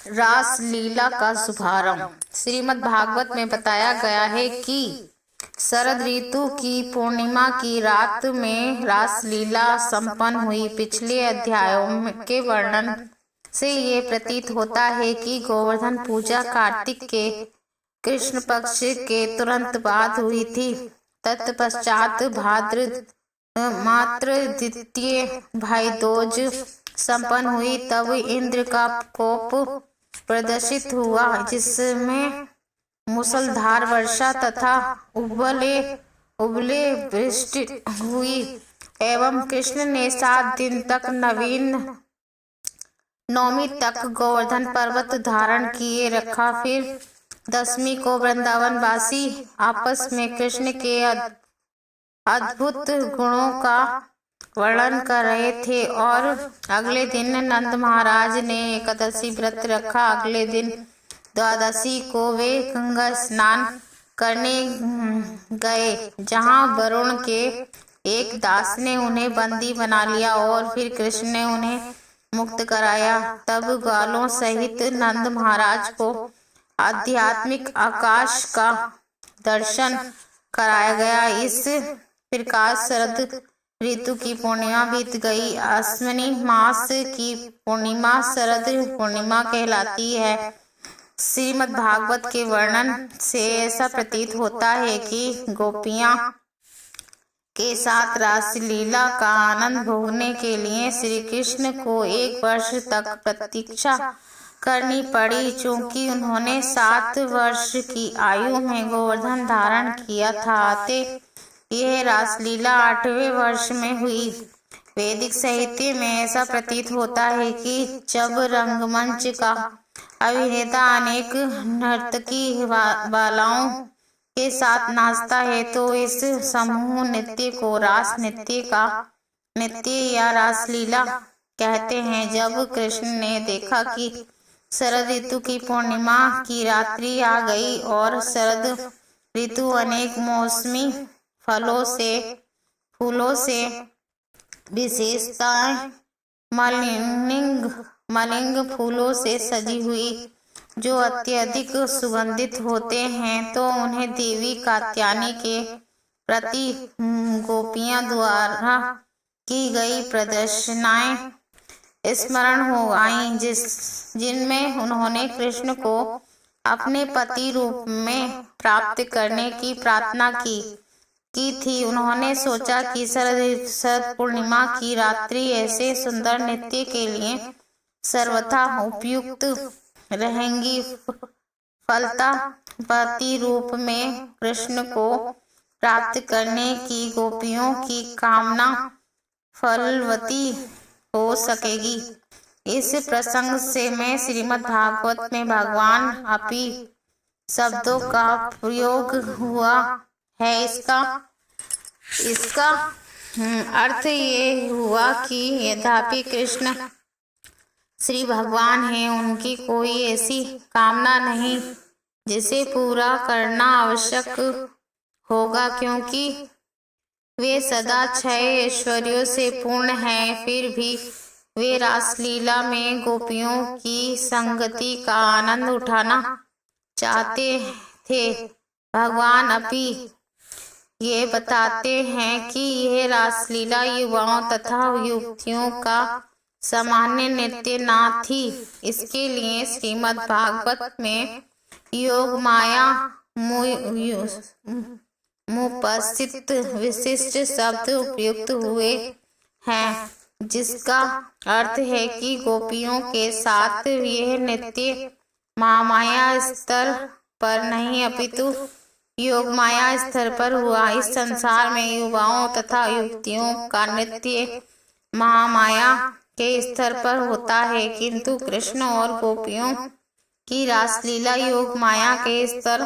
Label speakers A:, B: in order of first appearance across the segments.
A: रास लीला का शुभारंभ। श्रीमद् भागवत में बताया गया है कि शरद ऋतु की पूर्णिमा की रात में रास लीला संपन्न हुई। पिछले अध्यायों के वर्णन से ये प्रतीत होता है कि गोवर्धन पूजा कार्तिक के कृष्ण पक्ष के तुरंत बाद हुई थी। तत्पश्चात भाद्र मात्र द्वितीय भाई दूज संपन्न हुई। तब इंद्र का कोप प्रदर्शित हुआ, जिसमें मूसलधार वर्षा तथा उबले वृष्टि हुई एवं कृष्ण ने 7 दिन तक नौमी तक गोवर्धन पर्वत धारण किए रखा। फिर 10वीं को वृंदावन वासी आपस में कृष्ण के अद्भुत गुणों का वर्णन कर रहे थे और अगले दिन नंद महाराज ने एकादशी व्रत रखा। अगले दिन द्वादशी को वे गंगा स्नान करने गए, जहां वरुण के एक दास ने उन्हें बंदी बना लिया और फिर कृष्ण ने उन्हें मुक्त कराया। तब ग्वालों सहित नंद महाराज को आध्यात्मिक आकाश का दर्शन कराया गया। इस प्रकार शरद ऋतु की पूर्णिमा बीत गई। अश्विनी मास की पूर्णिमा शरद पूर्णिमा कहलाती है। श्रीमद् भागवत के वर्णन से ऐसा प्रतीत होता है कि गोपियां के साथ रासलीला का आनंद भोगने के लिए श्री कृष्ण को 1 वर्ष तक प्रतीक्षा करनी पड़ी। चूंकि उन्होंने 7 वर्ष की आयु में गोवर्धन धारण किया था, अतः यह रासलीला 8वें वर्ष में हुई। वैदिक साहित्य में ऐसा प्रतीत होता है कि जब रंगमंच का अभिनेता अनेक नर्तकी बालाओं के साथ नाचता है तो इस समूह नृत्य को रास नृत्य या रासलीला कहते हैं। जब कृष्ण ने देखा कि शरद ऋतु की पूर्णिमा की रात्रि आ गई और शरद ऋतु अनेक मौसमी फूलों से विशेषताएं मलिंग फूलों से सजी हुई, जो अत्यधिक सुगंधित होते हैं, तो उन्हें देवी कात्यायनी के प्रति गोपियां द्वारा की गई प्रदर्शनाएं स्मरण हो आईं, जिनमें उन्होंने कृष्ण को अपने पति रूप में प्राप्त करने की प्रार्थना की थी। उन्होंने सोचा कि शरद पूर्णिमा की रात्रि ऐसे सुंदर नृत्य के लिए सर्वथा उपयुक्त रहेंगी। फलतः पति रूप में कृष्ण को प्राप्त करने की गोपियों की कामना फलवती हो सकेगी। इस प्रसंग से में श्रीमद् भागवत में भगवान अपि शब्दों का प्रयोग हुआ है। इसका अर्थ ये हुआ कि यद्यपि कृष्ण श्री भगवान हैं, उनकी कोई ऐसी कामना नहीं जिसे पूरा करना आवश्यक होगा, क्योंकि वे सदा 6 ऐश्वर्यों से पूर्ण हैं। फिर भी वे रासलीला में गोपियों की संगति का आनंद उठाना चाहते थे। भगवान अपि ये बताते हैं कि यह रासलीला युवाओं तथा युवतियों का सामान्य नृत्य न थी। इसके लिए श्रीमद् भागवत में योग माया मुपस्थित विशिष्ट शब्द उपयुक्त हुए हैं, जिसका अर्थ है कि गोपियों के साथ यह नृत्य महामाया स्तर पर नहीं अपितु योग माया स्तर पर हुआ। इस संसार में युवाओं तथा युवतियों का नृत्य महामाया के स्तर पर होता है, किंतु कृष्ण और गोपियों की रासलीला योग माया के स्तर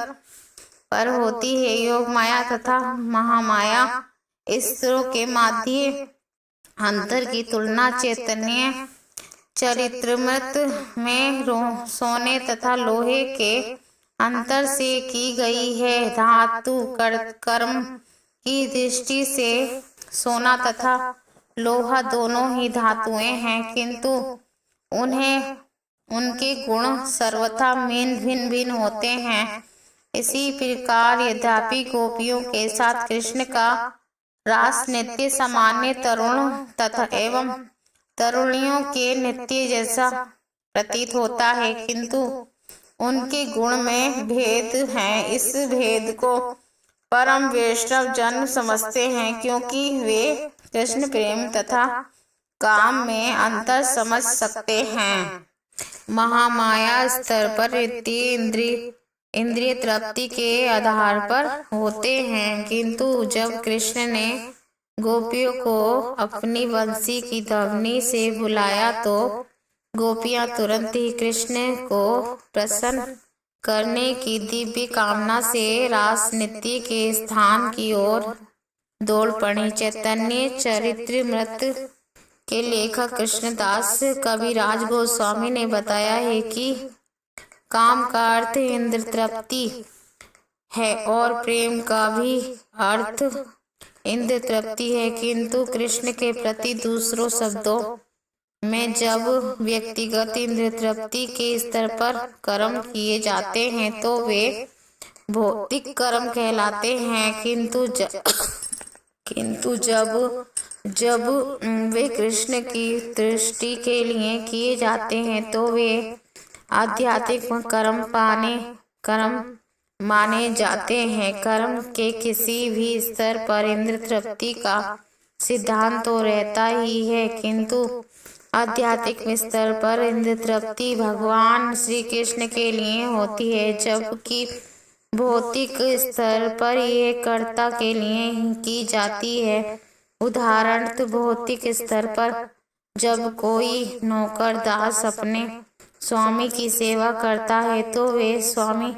A: पर होती है। योग माया तथा महामाया स्तरों के मध्य अंतर की तुलना चैतन्य चरित्रमृत में सोने तथा लोहे के अंतर से की गई है। धातु कर्म की दृष्टि से सोना तथा लोहा दोनों ही धातुएं हैं, किंतु उनके गुण सर्वथा भिन्न भिन्न होते हैं। इसी प्रकार यद्यपि गोपियों के साथ कृष्ण का रास नृत्य सामान्य तरुण तथा एवं तरुणियों के नृत्य जैसा प्रतीत होता है, किंतु उनके गुण में भेद है। इस भेद को परम वैष्णव जन समझते हैं, क्योंकि वे कृष्ण प्रेम तथा काम में अंतर समझ सकते हैं। महामाया स्तर पर इंद्रिय तृप्ति के आधार पर होते हैं, किंतु जब कृष्ण ने गोपियों को अपनी बंसी की ध्वनि से बुलाया तो गोपियां तुरंत ही कृष्ण को प्रसन्न करने की दिव्य कामना से रास नृत्य के स्थान की ओर दौड़ पड़ी। चैतन्य चरितमृत के लेखक कृष्णदास कविराज गोस्वामी ने बताया है कि काम का अर्थ इंद्र तृप्ति है और प्रेम का भी अर्थ इंद्र तृप्ति है, किंतु कृष्ण के प्रति दूसरों शब्दों में जब व्यक्तिगत इंद्र तृप्ति के स्तर पर कर्म किए जाते हैं तो वे भौतिक कर्म कहलाते हैं, किंतु जब वे कृष्ण की दृष्टि के लिए किए जाते हैं तो वे आध्यात्मिक कर्म माने जाते हैं। कर्म के किसी भी स्तर पर इंद्र तृप्ति का सिद्धांत तो रहता ही है, किंतु आध्यात्मिक स्तर पर इंद्र तृप्ति भगवान श्री कृष्ण के लिए होती है, जबकि भौतिक स्तर पर यह कर्ता के लिए ही की जाती है। उदाहरण भौतिक स्तर पर जब कोई नौकर दास अपने स्वामी की सेवा करता है तो वे स्वामी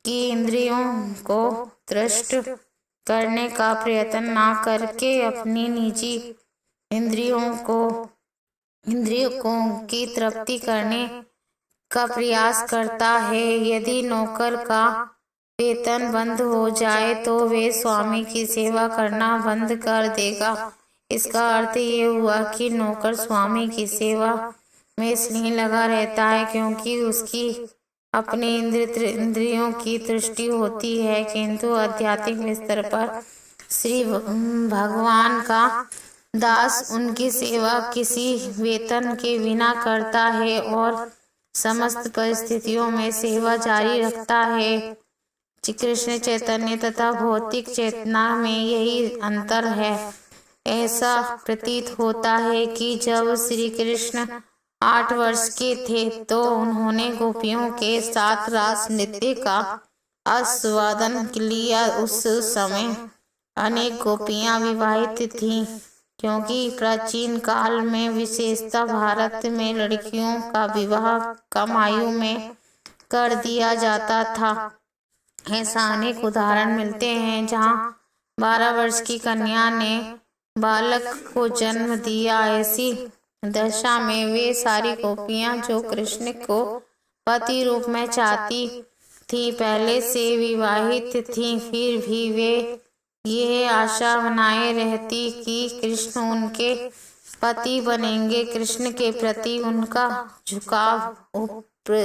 A: की इंद्रियों को तुष्ट करने का प्रयत्न ना करके अपनी निजी इंद्रियों की तृप्ति करने का प्रयास करता है। यदि नौकर का वेतन बंद हो जाए तो वे स्वामी की सेवा करना बंद कर देगा। इसका अर्थ ये हुआ कि नौकर स्वामी की सेवा में इसलिए लगा रहता है क्योंकि उसकी अपनी इंद्रियों की तुष्टि होती है, किंतु आध्यात्मिक स्तर पर श्री भगवान का दास उनकी सेवा किसी वेतन के बिना करता है और समस्त परिस्थितियों में सेवा जारी रखता है। कृष्ण चैतन्य तथा भौतिक चेतना में यही अंतर है। ऐसा प्रतीत होता है कि जब श्री कृष्ण 8 वर्ष के थे तो उन्होंने गोपियों के साथ रास नृत्य का आस्वादन लिया। उस समय अनेक गोपियां विवाहित थीं, क्योंकि प्राचीन काल में विशेषतः भारत में लड़कियों का विवाह कम आयु में कर दिया जाता था। ऐसा अनेक उदाहरण मिलते हैं जहां 12 वर्ष की कन्या ने बालक को जन्म दिया। ऐसी दशा में वे सारी गोपियां जो कृष्ण को पति रूप में चाहती थी पहले से विवाहित थीं, फिर भी वे यह आशा बनाए रहती कि कृष्ण उनके पति बनेंगे। कृष्ण के प्रति उनका झुकाव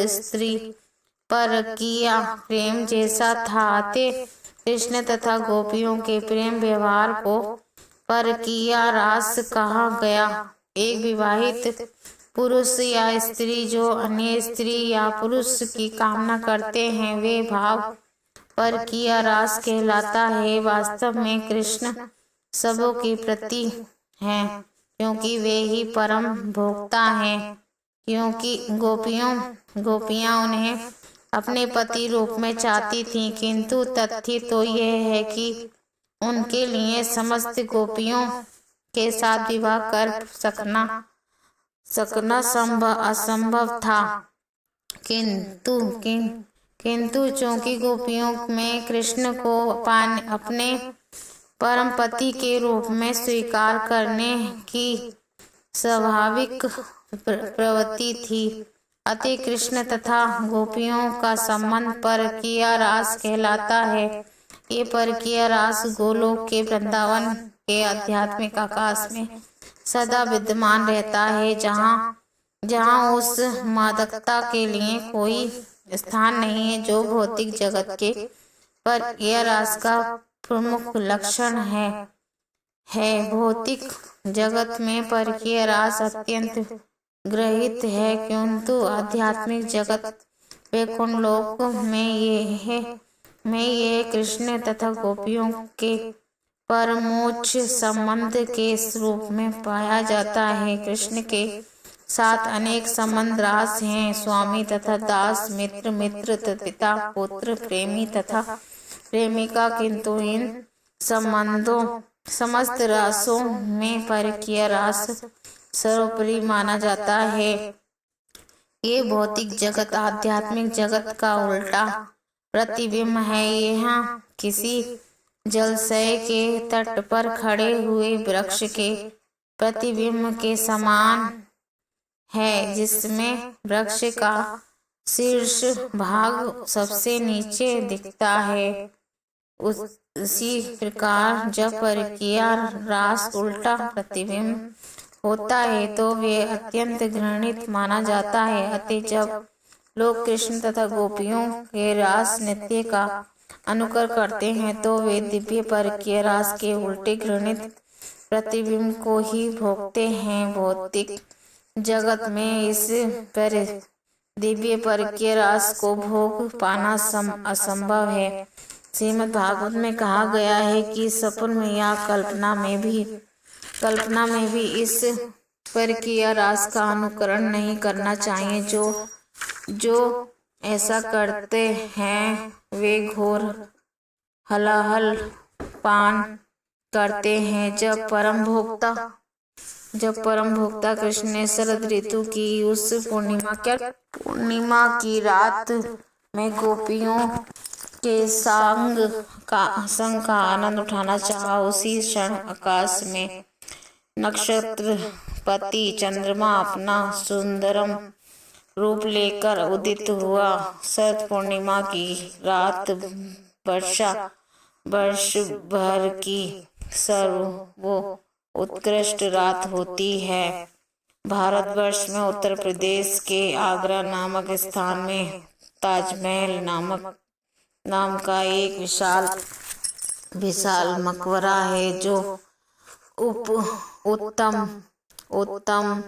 A: स्त्री पर किया प्रेम जैसा था, अतः कृष्ण तथा गोपियों के प्रेम व्यवहार को परकीया रास कहा गया। एक विवाहित पुरुष या स्त्री जो अन्य स्त्री या पुरुष की कामना करते हैं वे भाव परकीया रास कहलाता है। वास्तव में कृष्ण सबों के प्रति हैं, क्योंकि वे ही परम भोक्ता हैं। क्योंकि गोपियां उन्हें अपने पति रूप में चाहती थीं, किंतु तथ्य तो यह है कि उनके लिए समस्त गोपियों के साथ विवाह कर सकना असंभव था। किंतु चूंकि गोपियों में कृष्ण को अपने परम पति के रूप में स्वीकार करने की स्वाभाविक प्रवृत्ति थी, अतः कृष्ण तथा गोपियों का संबंध परकीया रास कहलाता है। ये परकीया रास गोलोक के वृंदावन के आध्यात्मिक आकाश में सदा विद्यमान रहता है, जहाँ जहाँ उस मादकता के लिए कोई स्थान नहीं है जो भौतिक जगत के पर यह रास का प्रमुख लक्षण है भौतिक जगत में परकीय रास अत्यंत ग्रहित है, किंतु आध्यात्मिक जगत वैकुंठ लोक में यह कृष्ण तथा गोपियों के परमोच्च संबंध के रूप में पाया जाता है। कृष्ण के साथ अनेक संबंध रास हैं, स्वामी तथा दास, मित्र मित्र, पिता पुत्र, प्रेमी तथा प्रेमिका, किंतु इन संबंधों समस्त रासों में परकीय रास सर्वोपरि माना जाता है। ये भौतिक जगत आध्यात्मिक जगत का उल्टा प्रतिबिंब है। यहाँ किसी जलाशय के तट पर खड़े हुए वृक्ष के प्रतिबिंब के समान है, जिसमें वृक्ष का शीर्ष भाग सबसे नीचे दिखता है। उसी प्रकार जब परकीय रास उल्टा प्रतिबिंब होता है तो वे अत्यंत घृणित माना जाता है। अतः जब लोग कृष्ण तथा गोपियों के रास नृत्य का अनुकरण करते हैं तो वे दिव्य परकीय रास के उल्टे घृणित प्रतिबिंब को ही भोगते हैं। भौतिक जगत में इस पर दिव्य परकीय रास को भोग पाना असंभव है। श्रीमद् भागवत में कहा गया है कि सपन में या कल्पना में भी इस परकीय रास का अनुकरण नहीं करना चाहिए। जो ऐसा करते हैं वे घोर हलाहल पान करते हैं। जब परम भोक्ता कृष्ण ने शरद ऋतु की उस पूर्णिमा की रात में गोपियों के संग का आनंद उठाना चाहा, उसी क्षण आकाश में नक्षत्रपति चंद्रमा अपना सुंदरम रूप लेकर उदित हुआ। शरद पूर्णिमा की रात वर्ष भर की उत्कृष्ट रात होती है। भारतवर्ष में उत्तर प्रदेश के आगरा नामक स्थान में ताजमहल नाम का एक विशाल मकबरा है, जो उत्तम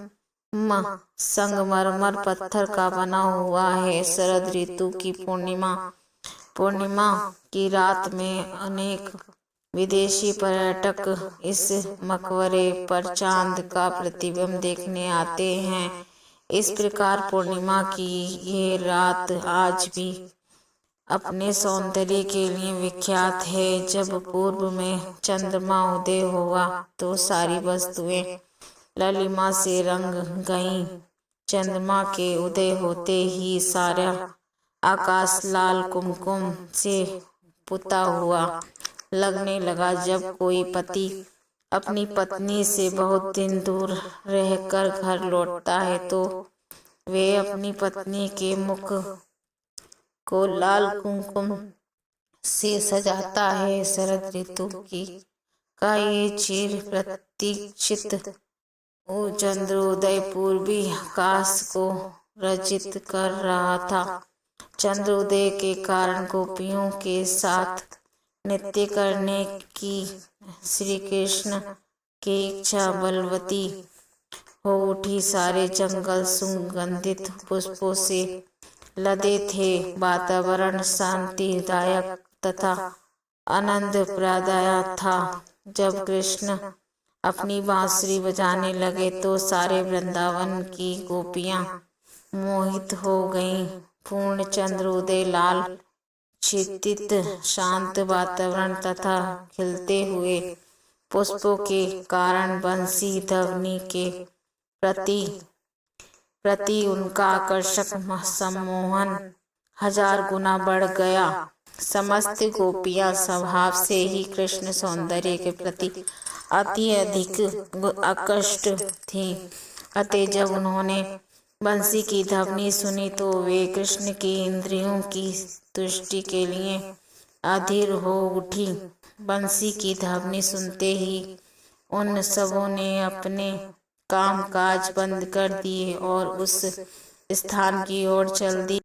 A: संगमरमर पत्थर का बना हुआ है। शरद ऋतु की पूर्णिमा की रात में अनेक विदेशी पर्यटक इस मकबरे पर चांद का प्रतिबिंब देखने आते हैं। इस प्रकार पूर्णिमा की ये रात आज भी अपने सौंदर्य के लिए विख्यात है। जब पूर्व में चंद्रमा उदय हुआ तो सारी वस्तुएं ललिमा से रंग गईं। चंद्रमा के उदय होते ही सारा आकाश लाल कुमकुम से पुता हुआ लगने लगा। जब कोई पति अपनी पत्नी से बहुत दिन दूर रहकर घर लौटता है तो वे अपनी पत्नी के मुख को लाल कुमकुम से सजाता है। शरद ऋतु का ये चिर प्रतीक्षित चंद्रोदय पूर्वी आकाश को रचित कर रहा था। चंद्रोदय के कारण गोपियों के साथ नृत्य करने की श्री कृष्ण की इच्छा बलवती हो उठी। सारे जंगल सुगंधित पुष्पों से लदे थे। वातावरण शांतिदायक तथा आनंद प्रदायक था। जब कृष्ण अपनी बांसुरी बजाने लगे तो सारे वृंदावन की गोपियां मोहित हो गईं। पूर्ण चंद्रोदय, लाल क्षितिज, शांत वातावरण तथा खिलते हुए पुष्पों के कारण बंसी ध्वनि के प्रति उनका आकर्षक सम्मोहन 1000 गुना बढ़ गया। समस्त गोपियां स्वभाव से ही कृष्ण सौंदर्य के प्रति अति अधिक आकृष्ट थीं। अतः जब उन्होंने बंसी की ध्वनि सुनी तो वे कृष्ण की इंद्रियों की तुष्टि के लिए अधीर हो उठी। बंसी की ध्वनि सुनते ही उन सबों ने अपने काम काज बंद कर दिए और उस स्थान की ओर चल दी।